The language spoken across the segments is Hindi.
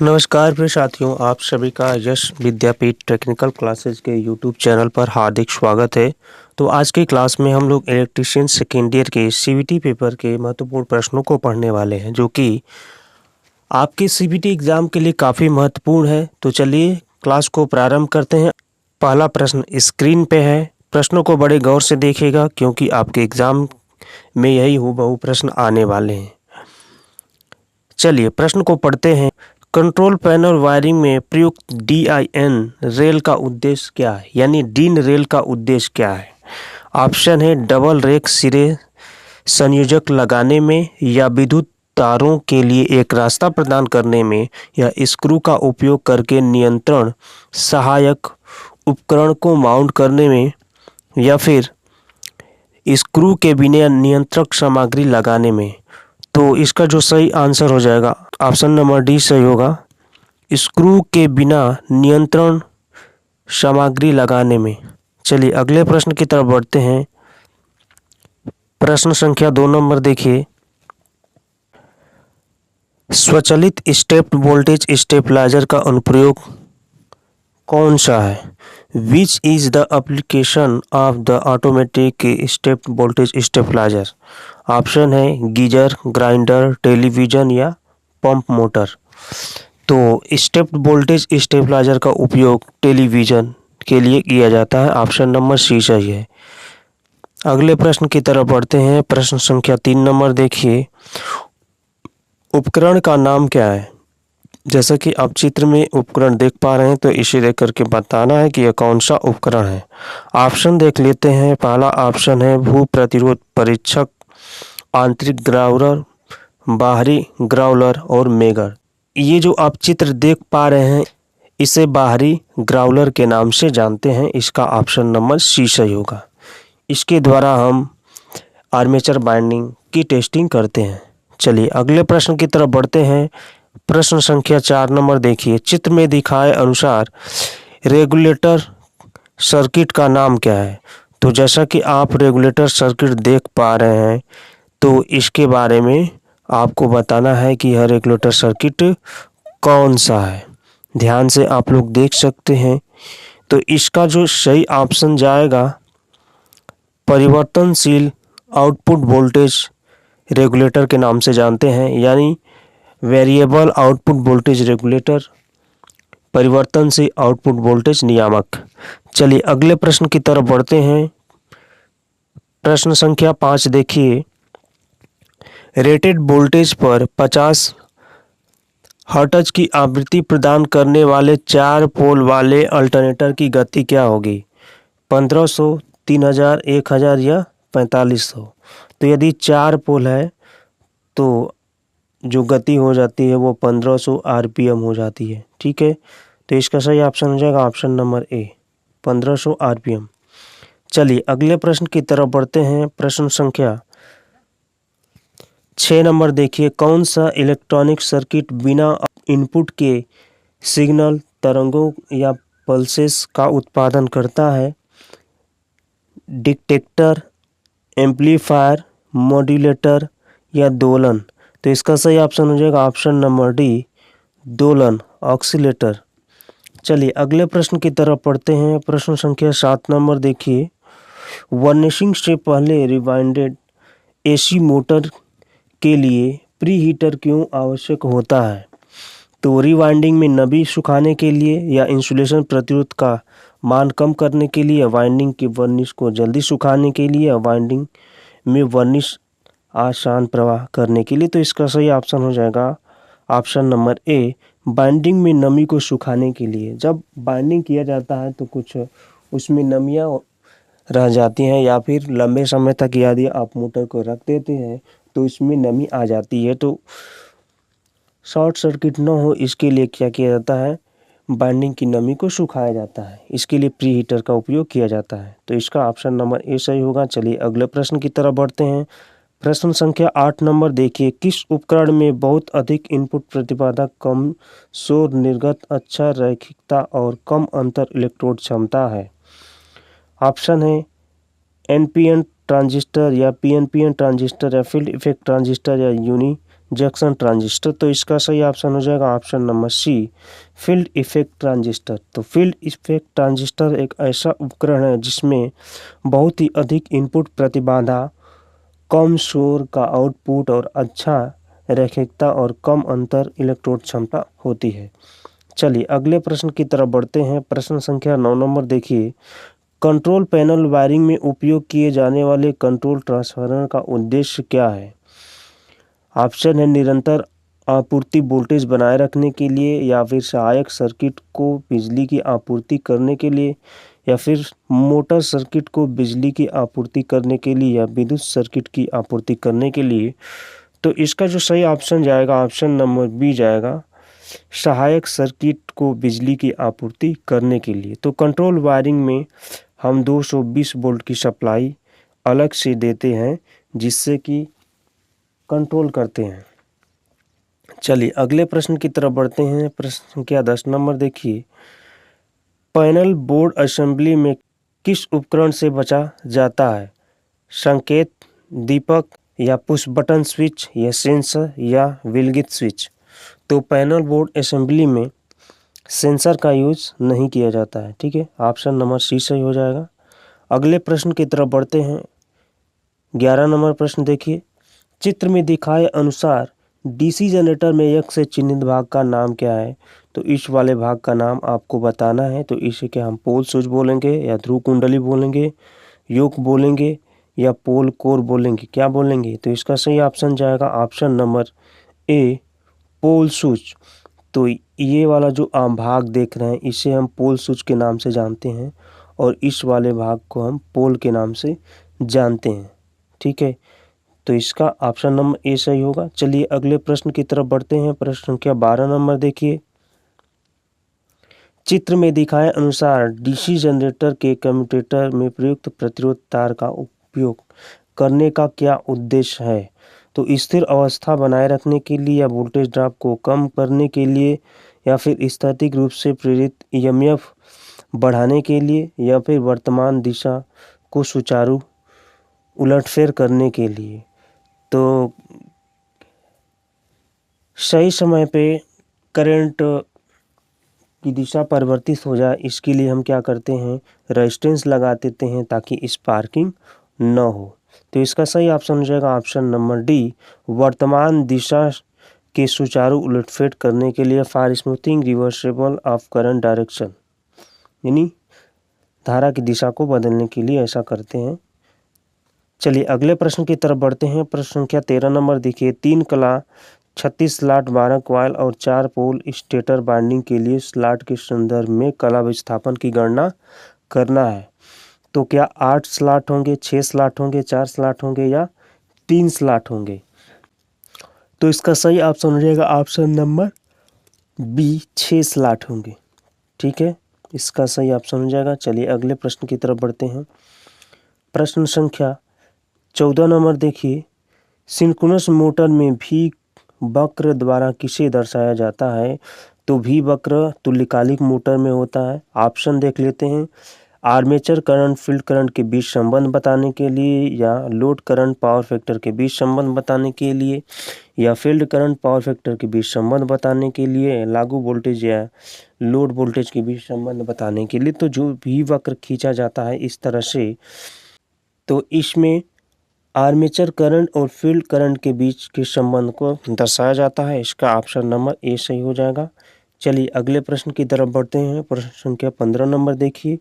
नमस्कार प्रिय साथियों, आप सभी का यश विद्यापीठ टेक्निकल क्लासेज के यूट्यूब चैनल पर हार्दिक स्वागत है। तो आज की क्लास में हम लोग इलेक्ट्रीशियन सेकेंड ईयर के सीबीटी पेपर के महत्वपूर्ण प्रश्नों को पढ़ने वाले हैं, जो कि आपके सीबीटी एग्ज़ाम के लिए काफ़ी महत्वपूर्ण है। तो चलिए क्लास को प्रारंभ करते हैं। पहला प्रश्न स्क्रीन पे है। प्रश्नों को बड़े गौर से देखिएगा, क्योंकि आपके एग्ज़ाम में यही हूबहू प्रश्न आने वाले हैं। चलिए प्रश्न को पढ़ते हैं। कंट्रोल पैनल वायरिंग में प्रयुक्त DIN रेल का उद्देश्य क्या है, यानी DIN रेल का उद्देश्य क्या है। ऑप्शन है डबल रेक सिरे संयोजक लगाने में, या विद्युत तारों के लिए एक रास्ता प्रदान करने में, या स्क्रू का उपयोग करके नियंत्रण सहायक उपकरण को माउंट करने में, या फिर स्क्रू के बिना नियंत्रक सामग्री लगाने में। तो इसका जो सही आंसर हो जाएगा ऑप्शन नंबर डी सही होगा, स्क्रू के बिना नियंत्रण सामग्री लगाने में। चलिए अगले प्रश्न की तरफ बढ़ते हैं। प्रश्न संख्या 2 नंबर देखिए। स्वचालित स्टेप्ड वोल्टेज स्टेबलाइजर का अनुप्रयोग कौन सा है। Which is the application of the automatic stepped voltage stabiliser. Option है गीजर, ग्राइंडर, टेलीविज़न या पंप मोटर। तो स्टेप्ड वोल्टेज स्टेबलाइजर का उपयोग टेलीविज़न के लिए किया जाता है। ऑप्शन नंबर सी सही है। अगले प्रश्न की तरफ बढ़ते हैं। प्रश्न संख्या 3 नंबर देखिए। उपकरण का नाम क्या है। जैसा कि आप चित्र में उपकरण देख पा रहे हैं, तो इसे देख करके बताना है कि यह कौन सा उपकरण है। ऑप्शन देख लेते हैं। पहला ऑप्शन है भू प्रतिरोध परीक्षक, आंतरिक ग्राउलर, बाहरी ग्राउलर और मेगर। ये जो आप चित्र देख पा रहे हैं, इसे बाहरी ग्राउलर के नाम से जानते हैं। इसका ऑप्शन नंबर सी सही होगा। इसके द्वारा हम आर्मेचर बाइंडिंग की टेस्टिंग करते हैं। चलिए अगले प्रश्न की तरफ बढ़ते हैं। प्रश्न संख्या 4 नंबर देखिए। चित्र में दिखाए अनुसार रेगुलेटर सर्किट का नाम क्या है। तो जैसा कि आप रेगुलेटर सर्किट देख पा रहे हैं, तो इसके बारे में आपको बताना है कि यह रेगुलेटर सर्किट कौन सा है। ध्यान से आप लोग देख सकते हैं। तो इसका जो सही ऑप्शन जाएगा परिवर्तनशील आउटपुट वोल्टेज रेगुलेटर के नाम से जानते हैं, यानी वेरिएबल आउटपुट वोल्टेज रेगुलेटर, परिवर्तनशील आउटपुट वोल्टेज नियामक। चलिए अगले प्रश्न की तरफ बढ़ते हैं। प्रश्न संख्या 5 देखिए। रेटेड वोल्टेज पर 50 हर्ट्ज की आवृत्ति प्रदान करने वाले 4 पोल वाले अल्टरनेटर की गति क्या होगी। 1500, 3000, 1000 या 4500। तो यदि 4 पोल है तो जो गति हो जाती है वो 1500 RPM हो जाती है। ठीक है, तो इसका सही ऑप्शन हो जाएगा ऑप्शन नंबर ए, 1500 RPM। चलिए अगले प्रश्न की तरफ बढ़ते हैं। प्रश्न संख्या 6 नंबर देखिए। कौन सा इलेक्ट्रॉनिक सर्किट बिना इनपुट के सिग्नल, तरंगों या पल्सेस का उत्पादन करता है। डिटेक्टर, एम्पलीफायर, मॉड्यूलेटर या दोलन। तो इसका सही ऑप्शन हो जाएगा ऑप्शन नंबर डी, दोलन, ऑक्सीलेटर। चलिए अगले प्रश्न की तरफ पढ़ते हैं। प्रश्न संख्या 7 नंबर देखिए। वर्निशिंग से पहले रिवाइंडेड AC मोटर के लिए प्री हीटर क्यों आवश्यक होता है। तो रिवाइंडिंग में नमी सुखाने के लिए, या इंसुलेशन प्रतिरोध का मान कम करने के लिए, या वाइंडिंग के वर्निश को जल्दी सुखाने के लिए, या वाइंडिंग में वर्निश आसान प्रवाह करने के लिए। तो इसका सही ऑप्शन हो जाएगा ऑप्शन नंबर ए, बाइंडिंग में नमी को सुखाने के लिए। जब बाइंडिंग किया जाता है तो कुछ उसमें नमियाँ रह जाती हैं, या फिर लंबे समय तक यदि आप मोटर को रख देते हैं तो इसमें नमी आ जाती है। तो शॉर्ट सर्किट न हो, इसके लिए क्या किया जाता है, बाइंडिंग की नमी को सुखाया जाता है। इसके लिए प्री हीटर का उपयोग किया जाता है। तो इसका ऑप्शन नंबर ए सही होगा। चलिए अगले प्रश्न की तरफ बढ़ते हैं। प्रश्न संख्या 8 नंबर देखिए। किस उपकरण में बहुत अधिक इनपुट प्रतिबाधा, कम शोर निर्गत, अच्छा रैखिकता और कम अंतर इलेक्ट्रोड क्षमता है। ऑप्शन है NPN ट्रांजिस्टर, या PNPN ट्रांजिस्टर, या फील्ड इफेक्ट ट्रांजिस्टर, या यूनी जंक्शन ट्रांजिस्टर। तो इसका सही ऑप्शन हो जाएगा option number C, field effect transistor. तो फील्ड इफेक्ट ट्रांजिस्टर एक ऐसा उपकरण है जिसमें बहुत ही अधिक इनपुट प्रतिबाधा, कम शोर का आउटपुट और अच्छा रैखिकता और कम अंतर इलेक्ट्रोड क्षमता होती है। चलिए अगले प्रश्न की तरफ बढ़ते हैं। प्रश्न संख्या 9 नंबर देखिए, कंट्रोल पैनल वायरिंग में उपयोग किए जाने वाले कंट्रोल ट्रांसफार्मर का उद्देश्य क्या है? ऑप्शन है निरंतर आपूर्ति वोल्टेज बनाए रखने के लिए, या फिर सहायक सर्किट को बिजली की आपूर्ति करने के लिए, या फिर मोटर सर्किट को बिजली की आपूर्ति करने के लिए, या विद्युत सर्किट की आपूर्ति करने के लिए। तो इसका जो सही ऑप्शन जाएगा ऑप्शन नंबर बी जाएगा, सहायक सर्किट को बिजली की आपूर्ति करने के लिए। तो कंट्रोल वायरिंग में हम 220 वोल्ट की सप्लाई अलग से देते हैं जिससे कि कंट्रोल करते हैं। चलिए अगले प्रश्न की तरफ बढ़ते हैं। प्रश्न संख्या 10 नंबर देखिए, पैनल बोर्ड असेंबली में किस उपकरण से बचा जाता है? संकेत, दीपक, या पुश बटन स्विच, या सेंसर, या विलगित स्विच। तो पैनल बोर्ड असेंबली में सेंसर का यूज नहीं किया जाता है। ठीक है, ऑप्शन नंबर सी सही हो जाएगा। अगले प्रश्न की तरफ बढ़ते हैं। 11 नंबर प्रश्न देखिए, चित्र में दिखाए अनुसार डीसी जनरेटर में एक से चिन्हित भाग का नाम क्या है? तो इस वाले भाग का नाम आपको बताना है। तो इसे क्या हम पोल स्विच बोलेंगे, या ध्रुव कुंडली बोलेंगे, योक बोलेंगे, या पोल कोर बोलेंगे? क्या बोलेंगे? तो इसका सही ऑप्शन जाएगा option number A, pole switch. तो ये वाला जो आप भाग देख रहे हैं इसे हम पोल स्विच के नाम से जानते हैं, और इस वाले भाग को हम पोल के नाम से जानते हैं। ठीक है, तो इसका ऑप्शन नंबर ए सही होगा। चलिए अगले प्रश्न की तरफ बढ़ते हैं। प्रश्न संख्या 12 नंबर देखिए, चित्र में दिखाए अनुसार डीसी जनरेटर के कम्यूटेटर में प्रयुक्त प्रतिरोध तार का उपयोग करने का क्या उद्देश्य है? तो स्थिर अवस्था बनाए रखने के लिए, या वोल्टेज ड्रॉप को कम करने के लिए, या फिर स्थैतिक रूप से प्रेरित ईएमएफ बढ़ाने के लिए, या फिर वर्तमान दिशा को सुचारू उलटफेर करने के लिए। तो सही समय पे करंट की दिशा परिवर्तित हो जाए इसके लिए हम क्या करते हैं, रेजिस्टेंस लगा देते हैं ताकि स्पार्किंग न हो। तो इसका सही ऑप्शन हो जाएगा ऑप्शन नंबर डी, वर्तमान दिशा के सुचारू उलटफेर करने के लिए, for smoothing reversible of current direction, यानी धारा की दिशा को बदलने के लिए ऐसा करते हैं। चलिए अगले प्रश्न की तरफ बढ़ते हैं। प्रश्न संख्या 13 नंबर देखिए, 3 कला 36 स्लॉट 12 क्वाइल और 4 पोल स्टेटर बाइंडिंग के लिए स्लॉट के संदर्भ में कला विस्थापन की गणना करना है। तो क्या 8 स्लॉट होंगे, 6 स्लॉट होंगे, 4 स्लॉट होंगे, या 3 स्लॉट होंगे? तो इसका सही ऑप्शन हो जाएगा ऑप्शन नंबर बी, 6 स्लॉट होंगे। ठीक है, इसका सही ऑप्शन हो जाएगा। चलिए अगले प्रश्न की तरफ बढ़ते हैं। प्रश्न संख्या 14 नंबर देखिए, सिंक्रोनस मोटर में भी वक्र द्वारा किसे दर्शाया जाता है? तो भी वक्र तुल्यकालिक मोटर में होता है। ऑप्शन देख लेते हैं, आर्मेचर करंट फील्ड करंट के बीच संबंध बताने के लिए, या लोड करंट पावर फैक्टर के बीच संबंध बताने के लिए, या फील्ड करंट पावर फैक्टर के बीच संबंध बताने के लिए, लागू वोल्टेज या लोड वोल्टेज के बीच संबंध बताने के लिए। तो जो भी वक्र खींचा जाता है इस तरह से, तो इसमें आर्मेचर करंट और फील्ड करंट के बीच के संबंध को दर्शाया जाता है। इसका ऑप्शन नंबर ए सही हो जाएगा। चलिए अगले प्रश्न की तरफ बढ़ते हैं। प्रश्न संख्या 15 नंबर देखिए,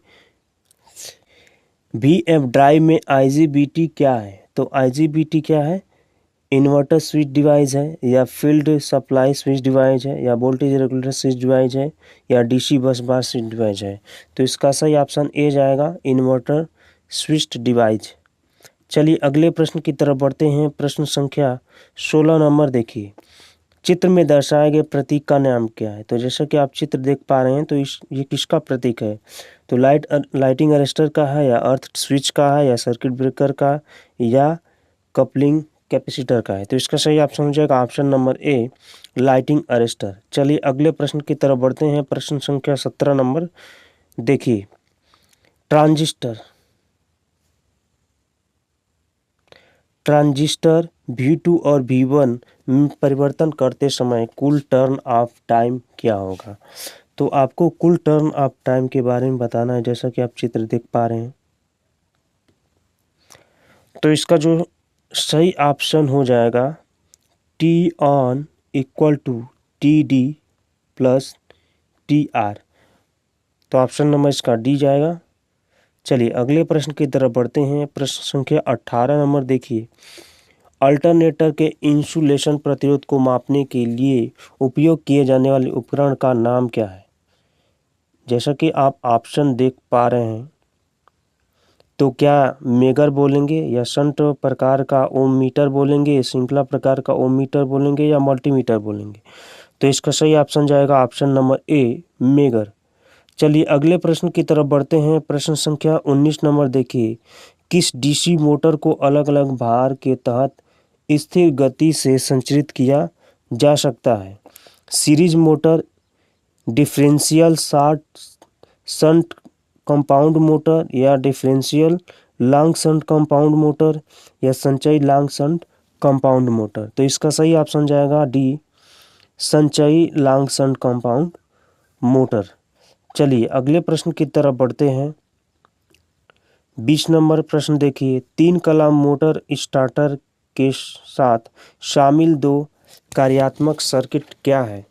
वीएफ ड्राइव में आईजीबीटी क्या है? तो आईजीबीटी क्या है? इन्वर्टर स्विच डिवाइस है, या फील्ड सप्लाई स्विच डिवाइस है, या वोल्टेज रेगुलेटर स्विच डिवाइस है, या डीसी बस बार स्विच डिवाइस है? तो इसका सही ऑप्शन ए जाएगा, इन्वर्टर स्विच डिवाइस। चलिए अगले प्रश्न की तरफ बढ़ते हैं। प्रश्न संख्या 16 नंबर देखिए, चित्र में दर्शाए गए प्रतीक का नाम क्या है? तो जैसा कि आप चित्र देख पा रहे हैं, तो ये किसका प्रतीक है? तो लाइटिंग अरेस्टर का है, या अर्थ स्विच का है, या सर्किट ब्रेकर का, या कपलिंग कैपेसिटर का है? तो इसका सही ऑप्शन हो जाएगा ऑप्शन नंबर ए, लाइटिंग अरेस्टर। चलिए अगले प्रश्न की तरफ बढ़ते हैं। प्रश्न संख्या 17 नंबर देखिए, ट्रांजिस्टर ट्रांजिस्टर V2 और V1 में परिवर्तन करते समय कुल टर्न ऑफ टाइम क्या होगा? तो आपको कुल टर्न ऑफ टाइम के बारे में बताना है, जैसा कि आप चित्र देख पा रहे हैं। तो इसका जो सही ऑप्शन हो जाएगा T on equal to T D plus T R. तो ऑप्शन नंबर इसका डी जाएगा। चलिए अगले प्रश्न की तरफ बढ़ते हैं। प्रश्न संख्या 18 नंबर देखिए। अल्टरनेटर के इंसुलेशन प्रतिरोध को मापने के लिए उपयोग किए जाने वाले उपकरण का नाम क्या है? जैसा कि आप ऑप्शन देख पा रहे हैं, तो क्या मेगर बोलेंगे या शंट प्रकार का ओम मीटर बोलेंगे, श्रृंखला प्रकार का ओम मीटर बोलेंगे या मल्टीमीटर बोलेंगे? तो इसका सही ऑप्शन जाएगा ऑप्शन नंबर ए, मेगर। चलिए अगले प्रश्न की तरफ बढ़ते हैं। प्रश्न संख्या 19 नंबर देखिए। किस डीसी मोटर को अलग अलग भार के तहत स्थिर गति से संचालित किया जा सकता है? Series motor, differential short shunt compound motor या differential long shunt compound motor या संचयी लॉन्ग शंट कंपाउंड मोटर? तो इसका सही ऑप्शन जाएगा डी, संचयी लॉन्ग शंट कंपाउंड मोटर। चलिए अगले प्रश्न की तरफ बढ़ते हैं। 20 नंबर प्रश्न देखिए। 3 कला मोटर स्टार्टर के साथ शामिल 2 कार्यात्मक सर्किट क्या है?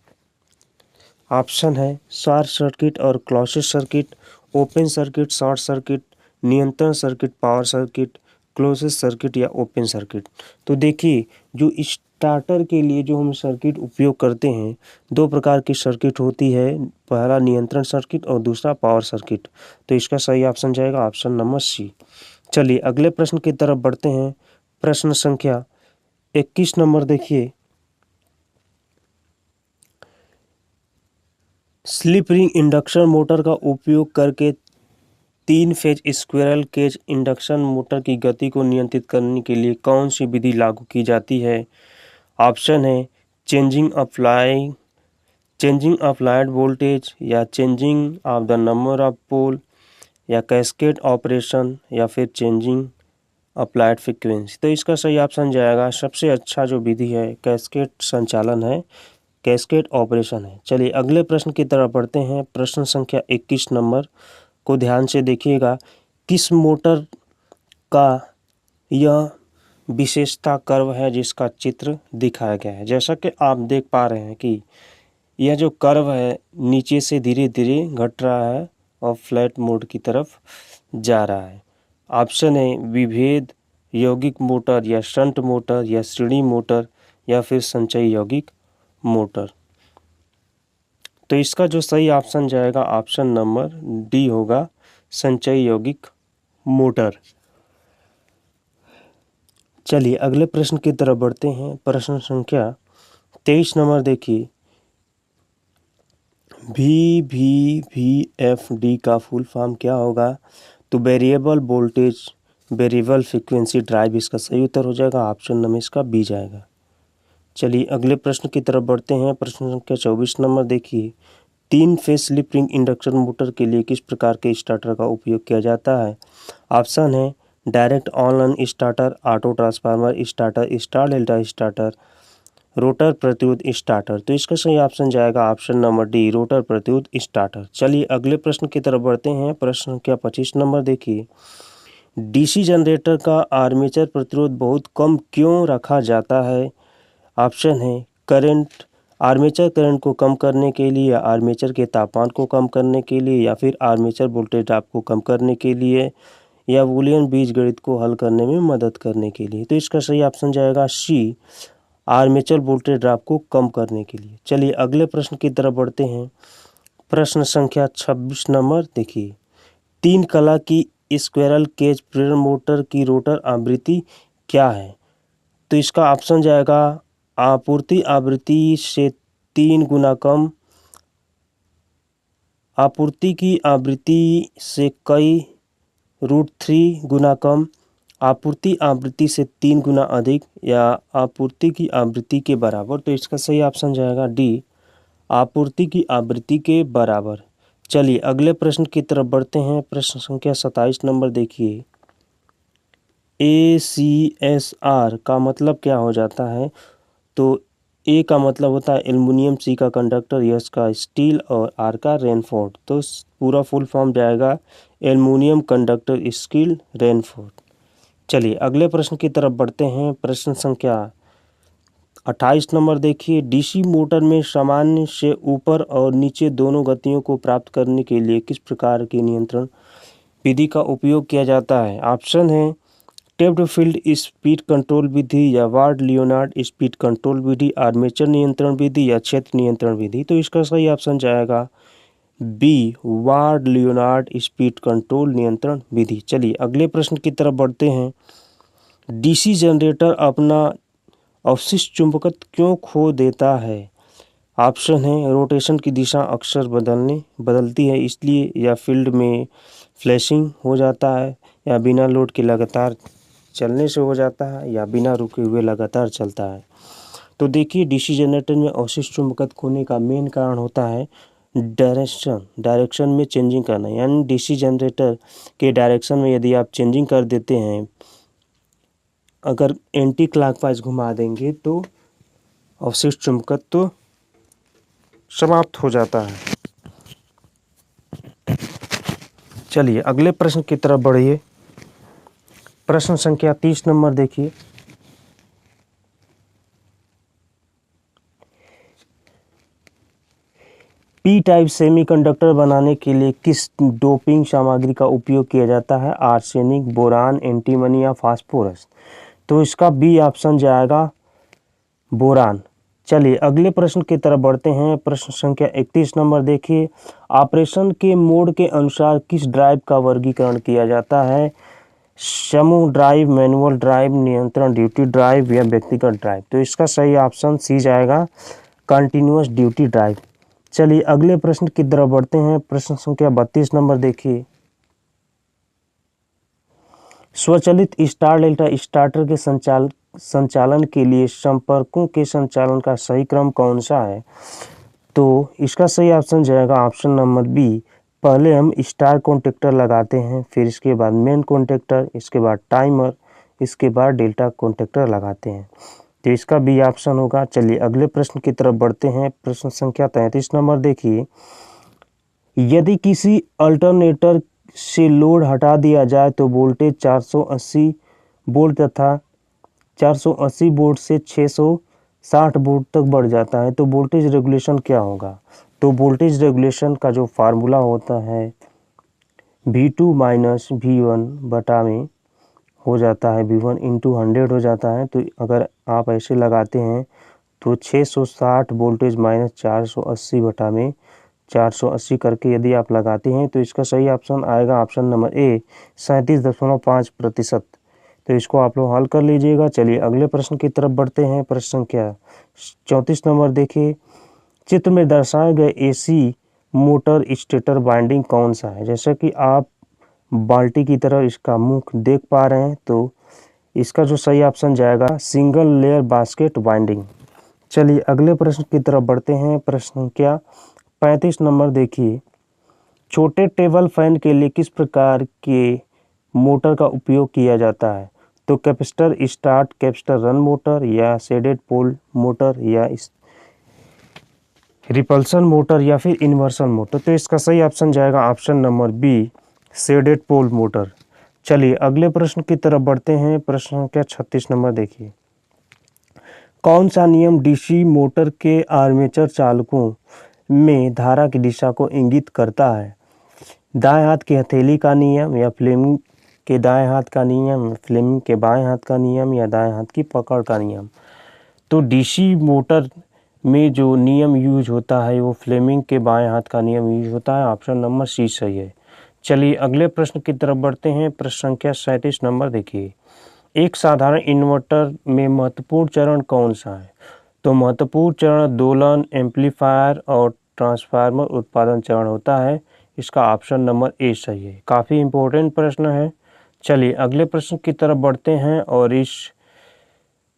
ऑप्शन है शॉर्ट सर्किट और closed circuit, open circuit, short circuit, नियंत्रण circuit, power circuit, closed circuit या ओपन सर्किट। तो देखिए जो स्टार्टर के लिए जो हम सर्किट उपयोग करते हैं, 2 प्रकार की सर्किट होती है, पहला नियंत्रण सर्किट और दूसरा पावर सर्किट। तो इसका सही ऑप्शन जाएगा ऑप्शन नंबर सी। चलिए अगले प्रश्न की तरफ बढ़ते हैं। प्रश्न संख्या 21 नंबर देखिए। स्लिप रिंग इंडक्शन मोटर का उपयोग करके 3 phase squirrel cage induction motor की गति को नियंत्रित करने के लिए कौन सी विधि लागू की जाती है? ऑप्शन है चेंजिंग अप्लाइड वोल्टेज या changing of the number of pole या कैस्केड ऑपरेशन या फिर चेंजिंग अप्लाइड फ्रीक्वेंसी। तो इसका सही ऑप्शन जाएगा, सबसे अच्छा जो विधि है कैस्केड संचालन है, कैस्केड ऑपरेशन है। चलिए अगले प्रश्न की तरफ बढ़ते हैं। प्रश्न संख्या 21 नंबर को ध्यान से देखिएगा। किस मोटर का यह विशेषता कर्व है जिसका चित्र दिखाया गया है? जैसा कि आप देख पा रहे हैं कि यह जो कर्व है नीचे से धीरे धीरे घट रहा है और फ्लैट मोड की तरफ जा रहा है। ऑप्शन है विभेद यौगिक मोटर या शंट मोटर या श्रेणी मोटर या फिर संचयी यौगिक मोटर। तो इसका जो सही ऑप्शन जाएगा ऑप्शन नंबर डी होगा, संचयी यौगिक मोटर। चलिए अगले प्रश्न की तरफ बढ़ते हैं। प्रश्न संख्या 23 नंबर देखिए। VVVFD का फुल फॉर्म क्या होगा? तो variable voltage variable frequency drive इसका सही उत्तर हो जाएगा, ऑप्शन नंबर इसका बी जाएगा। चलिए अगले प्रश्न की तरफ बढ़ते हैं। प्रश्न संख्या 24 नंबर देखिए। 3 phase slip ring induction motor के लिए किस प्रकार के स्टार्टर का उपयोग किया जाता है? ऑप्शन है direct online starter, auto transformer starter, star delta starter, rotor प्रतिरोध स्टार्टर। तो इसका सही ऑप्शन जाएगा ऑप्शन नंबर डी, रोटर प्रतिरोध स्टार्टर। चलिए अगले प्रश्न की तरफ बढ़ते हैं। प्रश्न संख्या 25 नंबर देखिए। डीसी जनरेटर का आर्मेचर प्रतिरोध बहुत कम क्यों रखा जाता है? ऑप्शन है करंट, आर्मेचर करंट को कम करने के लिए, आर्मेचर के तापमान को कम करने के लिए या फिर आर्मेचर वोल्टेज ड्रॉप को कम करने के लिए या बूलियन बीजगणित को हल करने में मदद करने के लिए। तो इसका सही ऑप्शन जाएगा सी, आर्मेचर वोल्टेज ड्रॉप को कम करने के लिए। चलिए अगले प्रश्न की तरफ बढ़ते हैं। प्रश्न संख्या 26 नंबर देखिए। 3 कला की स्क्विरल केज प्रेरण मोटर की रोटर आवृत्ति क्या है? तो इसका ऑप्शन जाएगा आपूर्ति आवृत्ति से 3 गुना कम, आपूर्ति की आवृत्ति से कई √3 गुना कम, आपूर्ति आवृत्ति से 3 गुना अधिक या आपूर्ति की आवृत्ति के बराबर। तो इसका सही ऑप्शन जाएगा डी, आपूर्ति की आवृत्ति के बराबर। चलिए अगले प्रश्न की तरफ बढ़ते हैं। प्रश्न संख्या 27 नंबर देखिए। ACSR का मतलब क्या हो जाता है? तो ए का मतलब होता है एल्युमिनियम, सी का कंडक्टर, एस का स्टील और आर का रेनफोर्ड। तो पूरा फुल फॉर्म जाएगा एल्युमिनियम कंडक्टर स्टील रेनफोर्ड। चलिए अगले प्रश्न की तरफ बढ़ते हैं। प्रश्न संख्या 28 नंबर देखिए, डीसी मोटर में सामान्य से ऊपर और नीचे दोनों गतियों को प्राप्त करने के लिए किस प्रकार की नियंत्रण विधि का उपयोग किया जाता है? ऑप्शन है टेप्ड फील्ड स्पीड कंट्रोल विधि या वार्ड लियोनार्ड स्पीड कंट्रोल विधि, आर्मेचर नियंत्रण विधि या क्षेत्र नियंत्रण विधि। तो इसका सही ऑप्शन जाएगा B, Ward Leonard speed control नियंत्रण विधि। चलिए अगले प्रश्न की तरफ बढ़ते हैं। डीसी जनरेटर अपना अवशिष्ट चुंबकत्व क्यों खो देता है? ऑप्शन है रोटेशन की दिशा अक्सर बदलती है इसलिए, या फील्ड में फ्लैशिंग हो जाता है, या बिना लोड के लगातार चलने से हो जाता है, या बिना रुके हुए लगातार चलता है। तो देखिए डीसी जनरेटर में अवशिष्ट चुंबकत्व खोने का मेन कारण होता है डायरेक्शन में चेंजिंग करना। यानी डीसी जनरेटर के डायरेक्शन में यदि आप चेंजिंग कर देते हैं, अगर एंटी क्लॉकवाइज घुमा देंगे तो अवशिष्ट चुंबकत्व तो समाप्त हो जाता है। चलिए अगले प्रश्न की तरफ बढ़िए। प्रश्न संख्या 30 नंबर देखिए, पी टाइप सेमीकंडक्टर बनाने के लिए किस डोपिंग सामग्री का उपयोग किया जाता है? आर्सेनिक, बोरान, एंटीमनी या फास्फोरस। तो इसका बी ऑप्शन जाएगा बोरान। चलिए अगले प्रश्न की तरफ बढ़ते हैं। प्रश्न संख्या 31 नंबर देखिए, ऑपरेशन के मोड के अनुसार किस ड्राइव का वर्गीकरण किया जाता है? समूह ड्राइव, मैनुअल ड्राइव, नियंत्रण ड्यूटी ड्राइव या व्यक्तिगत ड्राइव। तो इसका सही ऑप्शन सी जाएगा कंटिन्यूअस ड्यूटी ड्राइव। चलिए अगले प्रश्न की तरफ बढ़ते हैं। प्रश्न संख्या 32 नंबर देखिए, स्वचालित स्टार डेल्टा स्टार्टर के संचालन के लिए संपर्कों के संचालन का सही क्रम कौन सा है? तो इसका सही ऑप्शन जाएगा ऑप्शन नंबर बी, पहले हम स्टार कॉन्टेक्टर लगाते हैं, फिर इसके बाद मेन कॉन्टेक्टर, इसके बाद टाइमर, इसके बाद डेल्टा कॉन्टेक्टर लगाते हैं। तो इसका बी ऑप्शन होगा। चलिए अगले प्रश्न की तरफ बढ़ते हैं। प्रश्न संख्या 33 नंबर देखिए, यदि किसी अल्टरनेटर से लोड हटा दिया जाए तो वोल्टेज 480 वोल्ट तथा 480 वोल्ट से 660 वोल्ट तक बढ़ जाता है, तो वोल्टेज रेगुलेशन क्या होगा? तो वोल्टेज रेगुलेशन का जो फार्मूला होता है V2 माइनस V1 बटा में हो जाता है V1 इंटू 100 हो जाता है। तो अगर आप ऐसे लगाते हैं तो 660 वोल्टेज माइनस 480 बटा में 480 करके यदि आप लगाते हैं तो इसका सही ऑप्शन आएगा ऑप्शन नंबर ए 37.5%। तो इसको आप लोग हल कर लीजिएगा। चलिए अगले प्रश्न की तरफ बढ़ते हैं। प्रश्न संख्या 34 नंबर देखिए, चित्र में दर्शाए गए एसी मोटर स्टेटर वाइंडिंग कौन सा है? जैसा कि आप बाल्टी की तरह इसका मुख देख पा रहे हैं, तो इसका जो सही ऑप्शन जाएगा सिंगल लेयर बास्केट वाइंडिंग। चलिए अगले प्रश्न की तरफ बढ़ते हैं। प्रश्न संख्या 35 नंबर देखिए, छोटे टेबल फैन के लिए किस प्रकार के मोटर का उपयोग किया जाता है? तो capacitor start, capacitor run motor, या शेडेड पोल मोटर, या रिपल्सन मोटर, या फिर इन्वर्सन मोटर। तो इसका सही ऑप्शन जाएगा option number B, shaded pole motor. चलिए अगले प्रश्न की तरफ बढ़ते हैं। प्रश्न संख्या 36 नंबर देखिए, कौन सा नियम डीसी मोटर के आर्मेचर चालकों में धारा की दिशा को इंगित करता है? दाएं हाथ की हथेली का नियम, या फ्लेमिंग के दाएं हाथ का नियम, फ्लेमिंग के बाएं हाथ का नियम, या दाएं हाथ की पकड़ का नियम। तो डीसी मोटर में जो नियम यूज होता है वो फ्लेमिंग के बाएं हाथ का नियम यूज होता है। ऑप्शन नंबर सी सही है। चलिए अगले प्रश्न की तरफ बढ़ते हैं। प्रश्न संख्या 37 नंबर देखिए, एक साधारण इन्वर्टर में महत्वपूर्ण चरण कौन सा है? तो महत्वपूर्ण चरण दोलन, एम्पलीफायर और ट्रांसफार्मर उत्पादन चरण होता है। इसका ऑप्शन नंबर ए सही है। काफ़ी इम्पोर्टेंट प्रश्न है। चलिए अगले प्रश्न की तरफ बढ़ते हैं और इस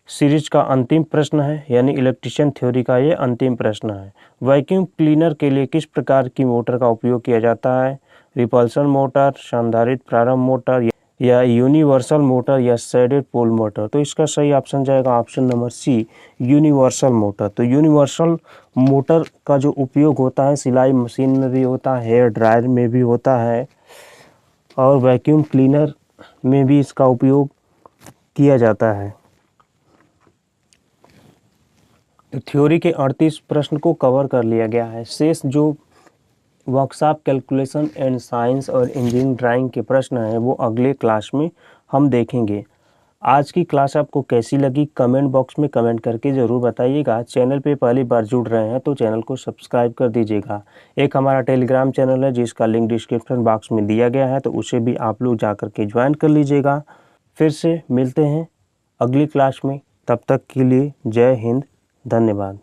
सीरीज का अंतिम प्रश्न है, यानी इलेक्ट्रिशियन थ्योरी का ये अंतिम प्रश्न है। वैक्यूम क्लीनर के लिए किस प्रकार की मोटर का उपयोग किया जाता है? रिपल्सन मोटर, संधारित्र प्रारंभ मोटर, या यूनिवर्सल मोटर या शेडेड पोल मोटर। तो इसका सही ऑप्शन जाएगा option number C, universal motor. तो यूनिवर्सल मोटर का जो उपयोग होता है सिलाई मशीन में भी होता है, हेयर ड्रायर में भी होता है और वैक्यूम क्लीनर में भी इसका उपयोग किया जाता है। तो थ्योरी के 38 प्रश्न को कवर कर लिया गया है। शेष जो वर्कशॉप कैलकुलेशन एंड साइंस और इंजीनियरिंग ड्राइंग के प्रश्न हैं वो अगले क्लास में हम देखेंगे। आज की क्लास आपको कैसी लगी कमेंट बॉक्स में कमेंट करके ज़रूर बताइएगा। चैनल पे पहली बार जुड़ रहे हैं तो चैनल को सब्सक्राइब कर दीजिएगा। एक हमारा टेलीग्राम चैनल है जिसका लिंक डिस्क्रिप्शन बॉक्स में दिया गया है, तो उसे भी आप लोग जा कर के ज्वाइन कर लीजिएगा। फिर से मिलते हैं अगली क्लास में, तब तक के लिए जय हिंद, धन्यवाद।